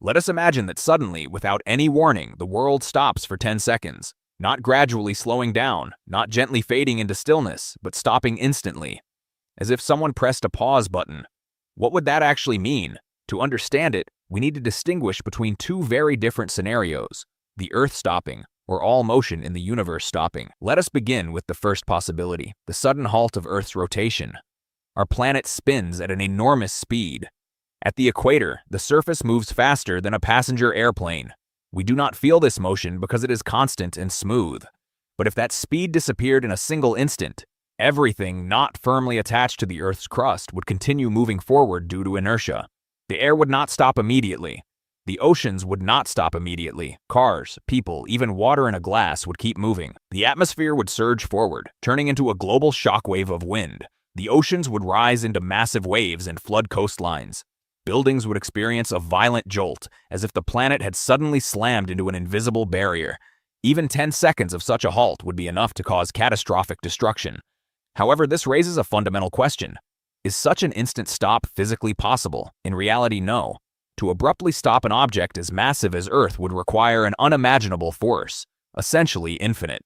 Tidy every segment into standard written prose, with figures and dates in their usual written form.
Let us imagine that suddenly, without any warning, the world stops for 10 seconds. Not gradually slowing down, not gently fading into stillness, but stopping instantly, as if someone pressed a pause button. What would that actually mean? To understand it, we need to distinguish between two very different scenarios: the Earth stopping, or all motion in the universe stopping. Let us begin with the first possibility, the sudden halt of Earth's rotation. Our planet spins at an enormous speed. At the equator, the surface moves faster than a passenger airplane. We do not feel this motion because it is constant and smooth. But if that speed disappeared in a single instant, everything not firmly attached to the Earth's crust would continue moving forward due to inertia. The air would not stop immediately. The oceans would not stop immediately. Cars, people, even water in a glass would keep moving. The atmosphere would surge forward, turning into a global shockwave of wind. The oceans would rise into massive waves and flood coastlines. Buildings would experience a violent jolt, as if the planet had suddenly slammed into an invisible barrier. Even 10 seconds of such a halt would be enough to cause catastrophic destruction. However, this raises a fundamental question. Is such an instant stop physically possible? In reality, no. To abruptly stop an object as massive as Earth would require an unimaginable force, essentially infinite.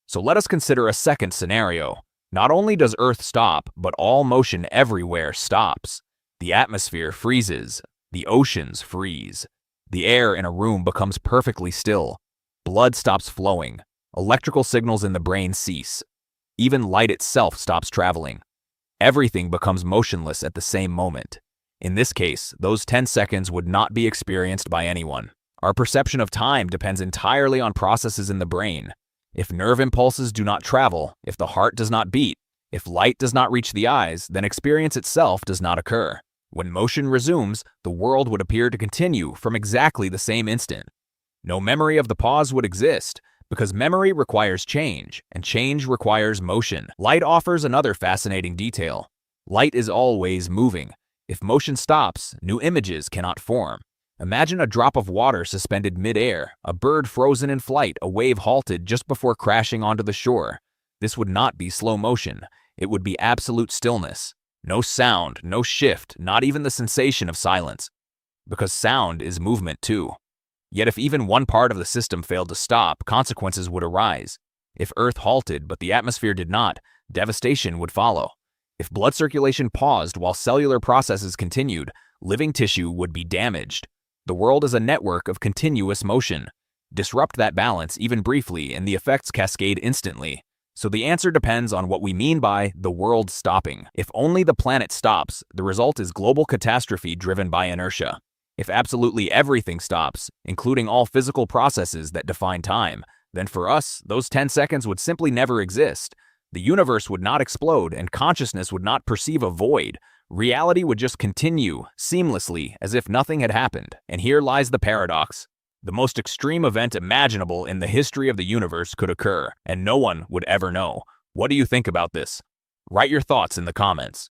So let us consider a second scenario. Not only does Earth stop, but all motion everywhere stops. The atmosphere freezes. The oceans freeze. The air in a room becomes perfectly still. Blood stops flowing. Electrical signals in the brain cease. Even light itself stops traveling. Everything becomes motionless at the same moment. In this case, those 10 seconds would not be experienced by anyone. Our perception of time depends entirely on processes in the brain. If nerve impulses do not travel, if the heart does not beat, if light does not reach the eyes, then experience itself does not occur. When motion resumes, the world would appear to continue from exactly the same instant. No memory of the pause would exist, because memory requires change, and change requires motion. Light offers another fascinating detail. Light is always moving. If motion stops, new images cannot form. Imagine a drop of water suspended mid-air, a bird frozen in flight, a wave halted just before crashing onto the shore. This would not be slow motion. It would be absolute stillness. No sound, no shift, not even the sensation of silence. Because sound is movement too. Yet if even one part of the system failed to stop, consequences would arise. If Earth halted but the atmosphere did not, devastation would follow. If blood circulation paused while cellular processes continued, living tissue would be damaged. The world is a network of continuous motion. Disrupt that balance even briefly and the effects cascade instantly. So the answer depends on what we mean by the world stopping. If only the planet stops, the result is global catastrophe driven by inertia. If absolutely everything stops, including all physical processes that define time, then for us, those 10 seconds would simply never exist. The universe would not explode and consciousness would not perceive a void. Reality would just continue, seamlessly, as if nothing had happened. And here lies the paradox. The most extreme event imaginable in the history of the universe could occur, and no one would ever know. What do you think about this? Write your thoughts in the comments.